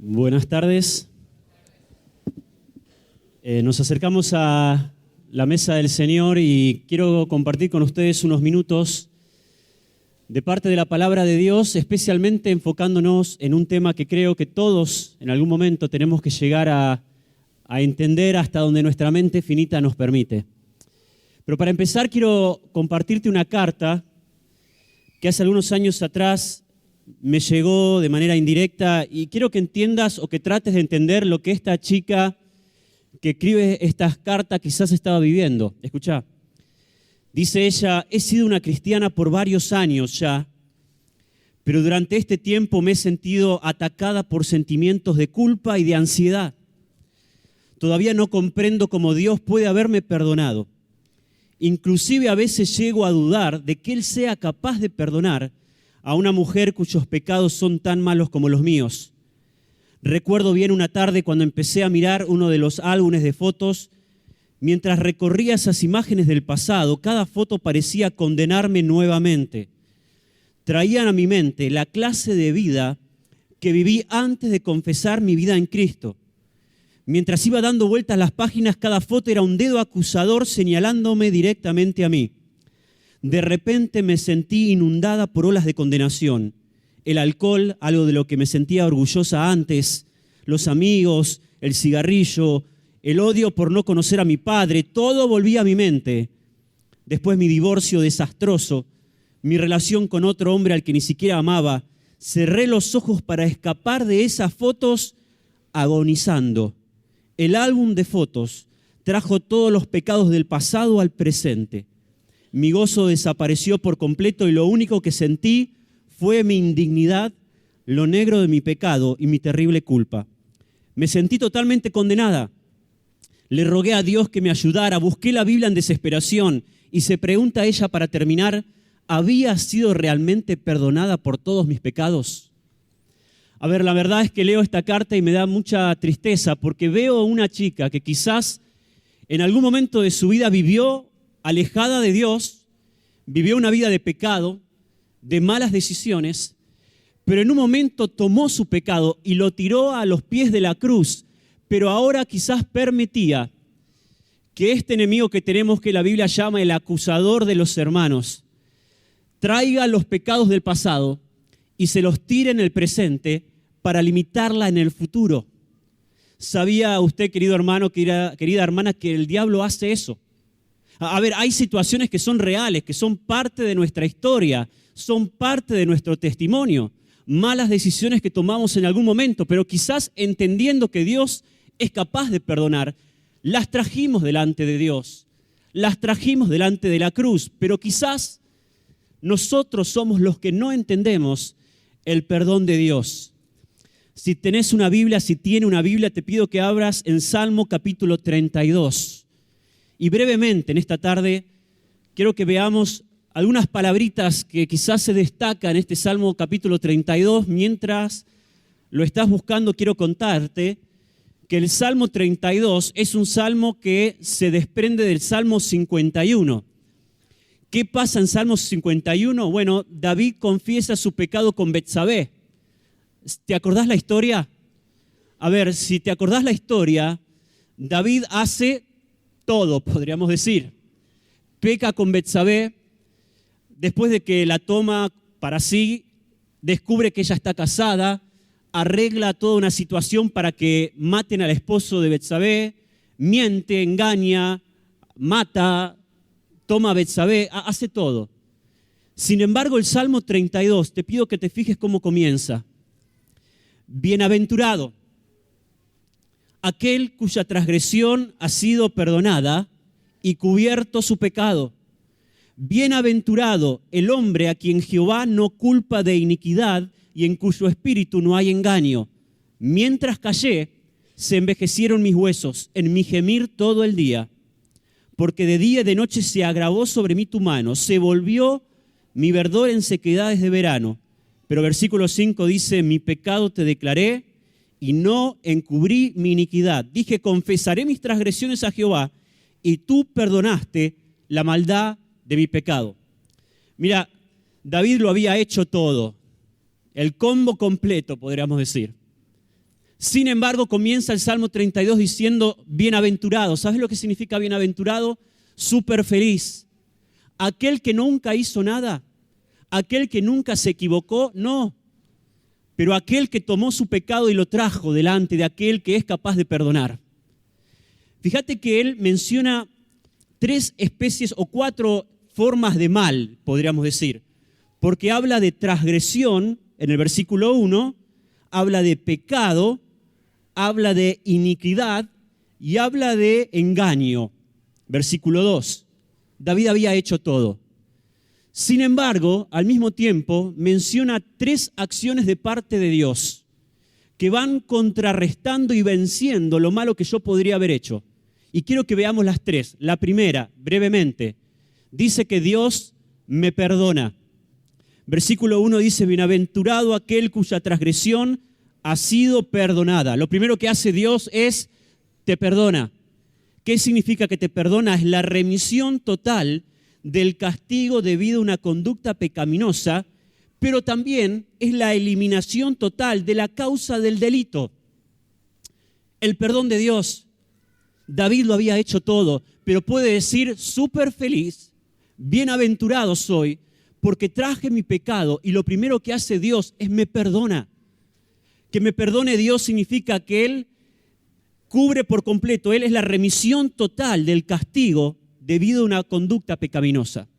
Buenas tardes. Nos acercamos a la mesa del Señor y quiero compartir con ustedes unos minutos de parte de la palabra de Dios, especialmente enfocándonos en un tema que creo que todos en algún momento tenemos que llegar a entender hasta donde nuestra mente finita nos permite. Pero para empezar quiero compartirte una carta que hace algunos años atrás me llegó de manera indirecta y quiero que entiendas o que trates de entender lo que esta chica que escribe estas cartas quizás estaba viviendo. Escuchá, dice ella: he sido una cristiana por varios años ya, pero durante este tiempo me he sentido atacada por sentimientos de culpa y de ansiedad. Todavía no comprendo cómo Dios puede haberme perdonado. Inclusive a veces llego a dudar de que Él sea capaz de perdonar a una mujer cuyos pecados son tan malos como los míos. Recuerdo bien una tarde cuando empecé a mirar uno de los álbumes de fotos. Mientras recorría esas imágenes del pasado, cada foto parecía condenarme nuevamente. Traían a mi mente la clase de vida que viví antes de confesar mi vida en Cristo. Mientras iba dando vueltas las páginas, cada foto era un dedo acusador señalándome directamente a mí. De repente me sentí inundada por olas de condenación. El alcohol, algo de lo que me sentía orgullosa antes, los amigos, el cigarrillo, el odio por no conocer a mi padre, todo volvía a mi mente. Después mi divorcio desastroso, mi relación con otro hombre al que ni siquiera amaba. Cerré los ojos para escapar de esas fotos agonizando. El álbum de fotos trajo todos los pecados del pasado al presente. Mi gozo desapareció por completo y lo único que sentí fue mi indignidad, lo negro de mi pecado y mi terrible culpa. Me sentí totalmente condenada. Le rogué a Dios que me ayudara, busqué la Biblia en desesperación y se pregunta ella para terminar: ¿había sido realmente perdonada por todos mis pecados? A ver, la verdad es que leo esta carta y me da mucha tristeza porque veo a una chica que quizás en algún momento de su vida vivió alejada de Dios, vivió una vida de pecado, de malas decisiones, pero en un momento tomó su pecado y lo tiró a los pies de la cruz, pero ahora quizás permitía que este enemigo que tenemos, que la Biblia llama el acusador de los hermanos, traiga los pecados del pasado y se los tire en el presente para limitarla en el futuro. ¿Sabía usted, querido hermano, querida hermana, que el diablo hace eso? A ver, hay situaciones que son reales, que son parte de nuestra historia, son parte de nuestro testimonio. Malas decisiones que tomamos en algún momento, pero quizás entendiendo que Dios es capaz de perdonar, las trajimos delante de Dios, las trajimos delante de la cruz, pero quizás nosotros somos los que no entendemos el perdón de Dios. Si tenés una Biblia, si tiene una Biblia, te pido que abras en Salmo capítulo 32. Y brevemente en esta tarde quiero que veamos algunas palabritas que quizás se destacan en este Salmo capítulo 32. Mientras lo estás buscando, quiero contarte que el Salmo 32 es un salmo que se desprende del Salmo 51. ¿Qué pasa en Salmo 51? Bueno, David confiesa su pecado con Betsabé. ¿Te acordás la historia? A ver, si te acordás la historia, David hace todo, podríamos decir. Peca con Betsabé, después de que la toma para sí, descubre que ella está casada, arregla toda una situación para que maten al esposo de Betsabé, miente, engaña, mata, toma a Betsabé, hace todo. Sin embargo, el Salmo 32, te pido que te fijes cómo comienza. Bienaventurado aquel cuya transgresión ha sido perdonada y cubierto su pecado. Bienaventurado el hombre a quien Jehová no culpa de iniquidad y en cuyo espíritu no hay engaño. Mientras callé, se envejecieron mis huesos en mi gemir todo el día. Porque de día y de noche se agravó sobre mí tu mano, se volvió mi verdor en sequedades de verano. Pero versículo 5 dice: mi pecado te declaré y no encubrí mi iniquidad. Dije: confesaré mis transgresiones a Jehová, y tú perdonaste la maldad de mi pecado. Mira, David lo había hecho todo, el combo completo, podríamos decir. Sin embargo, comienza el Salmo 32 diciendo bienaventurado. ¿Sabes lo que significa bienaventurado? Súper feliz. Aquel que nunca hizo nada, aquel que nunca se equivocó, no. Pero aquel que tomó su pecado y lo trajo delante de aquel que es capaz de perdonar. Fíjate que él menciona 3 especies o 4 formas de mal, podríamos decir. Porque habla de transgresión en el versículo 1, habla de pecado, habla de iniquidad y habla de engaño. Versículo 2. David había hecho todo. Sin embargo, al mismo tiempo, menciona 3 acciones de parte de Dios que van contrarrestando y venciendo lo malo que yo podría haber hecho. Y quiero que veamos las 3. La primera, brevemente, dice que Dios me perdona. Versículo 1 dice, bienaventurado aquel cuya transgresión ha sido perdonada. Lo primero que hace Dios es, te perdona. ¿Qué significa que te perdona? Es la remisión total del castigo debido a una conducta pecaminosa, pero también es la eliminación total de la causa del delito. El perdón de Dios. David lo había hecho todo, pero puede decir, súper feliz, bienaventurado soy, porque traje mi pecado y lo primero que hace Dios es me perdona. Que me perdone Dios significa que Él cubre por completo, Él es la remisión total del castigo debido a una conducta pecaminosa.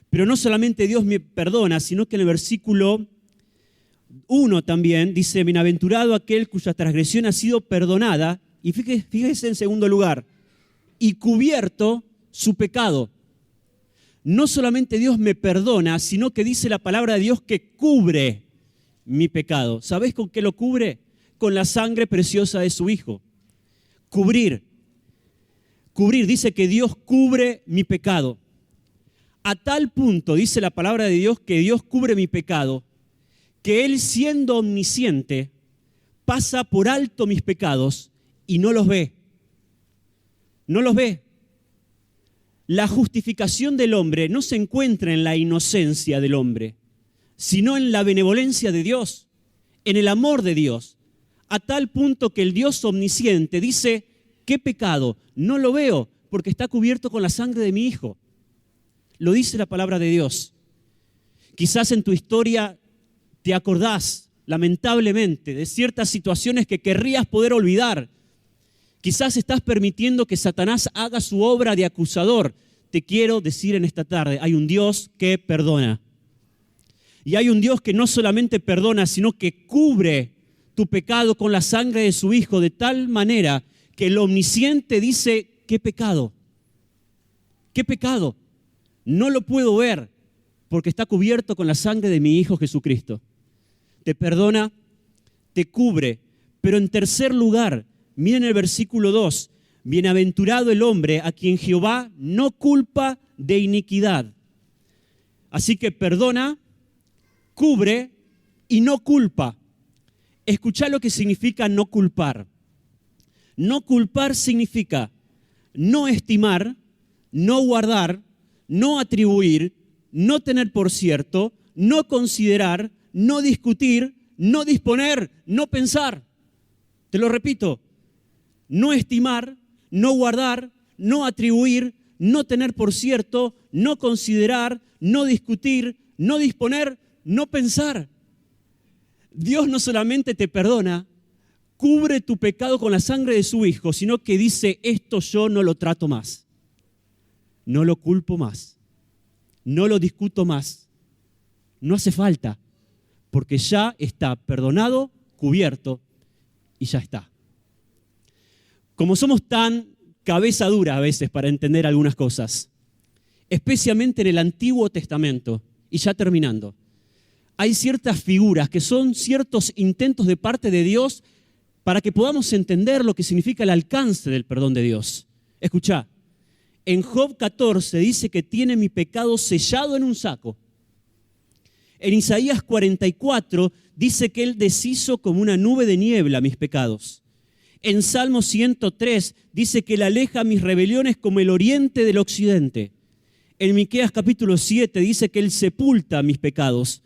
Pero no solamente Dios me perdona, sino que en el versículo 1 también dice, bienaventurado aquel cuya transgresión ha sido perdonada, y fíjese en segundo lugar, y cubierto su pecado. No solamente Dios me perdona, sino que dice la palabra de Dios que cubre mi pecado. ¿Sabés con qué lo cubre? Con la sangre preciosa de su Hijo. Cubrir, dice que Dios cubre mi pecado. A tal punto, dice la palabra de Dios, que Dios cubre mi pecado, que Él siendo omnisciente, pasa por alto mis pecados y no los ve. No los ve. La justificación del hombre no se encuentra en la inocencia del hombre, sino en la benevolencia de Dios, en el amor de Dios. A tal punto que el Dios omnisciente dice, ¿qué pecado? No lo veo porque está cubierto con la sangre de mi Hijo. Lo dice la palabra de Dios. Quizás en tu historia te acordás, lamentablemente, de ciertas situaciones que querrías poder olvidar. Quizás estás permitiendo que Satanás haga su obra de acusador. Te quiero decir en esta tarde, hay un Dios que perdona. Y hay un Dios que no solamente perdona, sino que cubre tu pecado con la sangre de su Hijo, de tal manera que el omnisciente dice, ¿qué pecado? ¿Qué pecado? No lo puedo ver porque está cubierto con la sangre de mi Hijo Jesucristo. Te perdona, te cubre, pero en tercer lugar, miren el versículo 2, bienaventurado el hombre a quien Jehová no culpa de iniquidad. Así que perdona, cubre y no culpa. Escuchá lo que significa no culpar. No culpar significa no estimar, no guardar, no atribuir, no tener por cierto, no considerar, no discutir, no disponer, no pensar. Te lo repito, no estimar, no guardar, no atribuir, no tener por cierto, no considerar, no discutir, no disponer, no pensar. Dios no solamente te perdona, cubre tu pecado con la sangre de su Hijo, sino que dice, esto yo no lo trato más, no lo culpo más, no lo discuto más, no hace falta, porque ya está perdonado, cubierto y ya está. Como somos tan cabeza dura a veces para entender algunas cosas, especialmente en el Antiguo Testamento, y ya terminando, hay ciertas figuras que son ciertos intentos de parte de Dios para que podamos entender lo que significa el alcance del perdón de Dios. Escuchá, en Job 14 dice que tiene mi pecado sellado en un saco. En Isaías 44 dice que Él deshizo como una nube de niebla mis pecados. En Salmo 103 dice que Él aleja mis rebeliones como el oriente del occidente. En Miqueas capítulo 7 dice que Él sepulta mis pecados.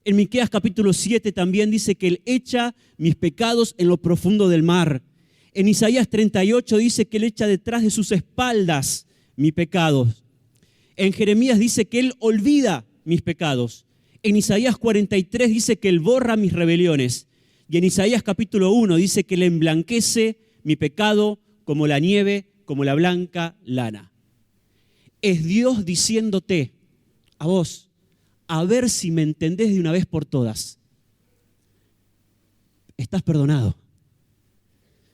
En Miqueas capítulo 7 también dice que Él echa mis pecados en lo profundo del mar. En Isaías 38 dice que Él echa detrás de sus espaldas mis pecados. En Jeremías dice que Él olvida mis pecados. En Isaías 43 dice que Él borra mis rebeliones. Y en Isaías capítulo 1 dice que Él emblanquece mi pecado como la nieve, como la blanca lana. Es Dios diciéndote a vos, a ver si me entendés de una vez por todas. Estás perdonado.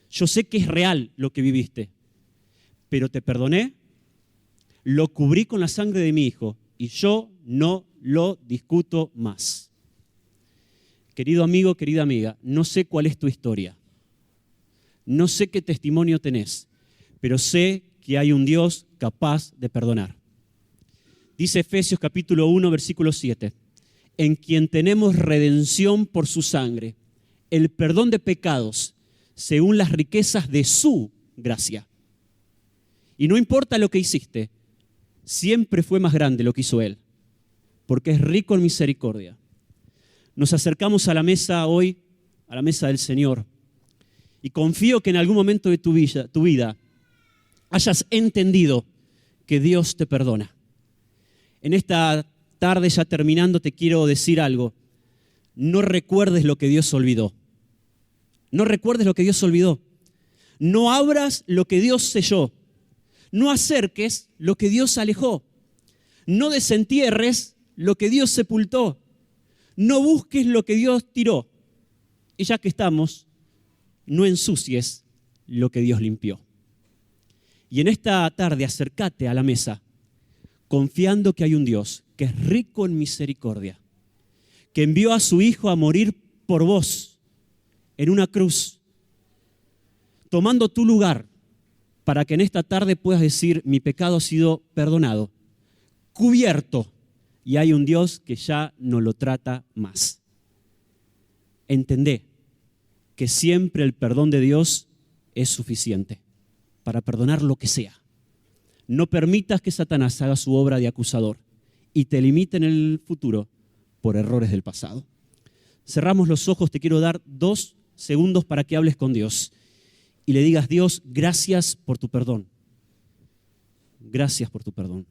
Yo sé que es real lo que viviste, pero te perdoné, lo cubrí con la sangre de mi Hijo y yo no lo discuto más. Querido amigo, querida amiga, no sé cuál es tu historia, no sé qué testimonio tenés, pero sé que hay un Dios capaz de perdonar. Dice Efesios capítulo 1, versículo 7, en quien tenemos redención por su sangre, el perdón de pecados, según las riquezas de su gracia. Y no importa lo que hiciste, siempre fue más grande lo que hizo Él, porque es rico en misericordia. Nos acercamos a la mesa hoy, a la mesa del Señor, y confío que en algún momento de tu vida hayas entendido que Dios te perdona. En esta tarde, ya terminando, te quiero decir algo. No recuerdes lo que Dios olvidó. No recuerdes lo que Dios olvidó. No abras lo que Dios selló. No acerques lo que Dios alejó. No desentierres lo que Dios sepultó. No busques lo que Dios tiró. Y ya que estamos, no ensucies lo que Dios limpió. Y en esta tarde acércate a la mesa, confiando que hay un Dios que es rico en misericordia, que envió a su Hijo a morir por vos en una cruz, tomando tu lugar, para que en esta tarde puedas decir, mi pecado ha sido perdonado, cubierto, y hay un Dios que ya no lo trata más. Entendé que siempre el perdón de Dios es suficiente para perdonar lo que sea. No permitas que Satanás haga su obra de acusador y te limite en el futuro por errores del pasado. Cerramos los ojos, te quiero dar 2 segundos para que hables con Dios y le digas, Dios, gracias por tu perdón. Gracias por tu perdón.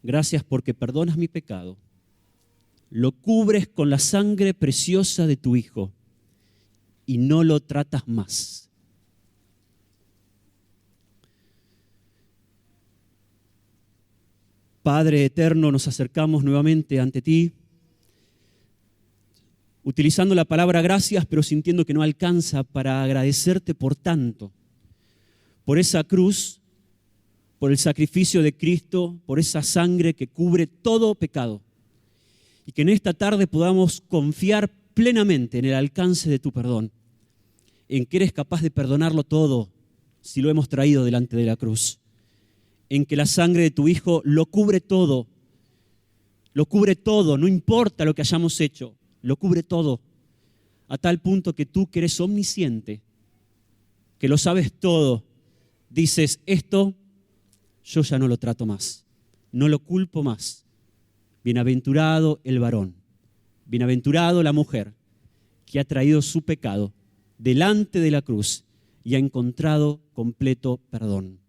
Gracias porque perdonas mi pecado. Lo cubres con la sangre preciosa de tu Hijo y no lo tratas más. Padre eterno, nos acercamos nuevamente ante ti, utilizando la palabra gracias, pero sintiendo que no alcanza para agradecerte por tanto, por esa cruz, por el sacrificio de Cristo, por esa sangre que cubre todo pecado. Y que en esta tarde podamos confiar plenamente en el alcance de tu perdón, en que eres capaz de perdonarlo todo si lo hemos traído delante de la cruz. En que la sangre de tu Hijo lo cubre todo, no importa lo que hayamos hecho, lo cubre todo, a tal punto que tú, que eres omnisciente, que lo sabes todo, dices, esto yo ya no lo trato más, no lo culpo más. Bienaventurado el varón, bienaventurado la mujer, que ha traído su pecado delante de la cruz y ha encontrado completo perdón.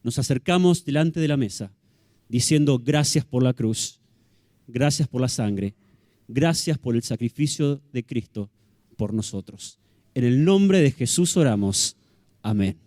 Nos acercamos delante de la mesa diciendo gracias por la cruz, gracias por la sangre, gracias por el sacrificio de Cristo por nosotros. En el nombre de Jesús oramos. Amén.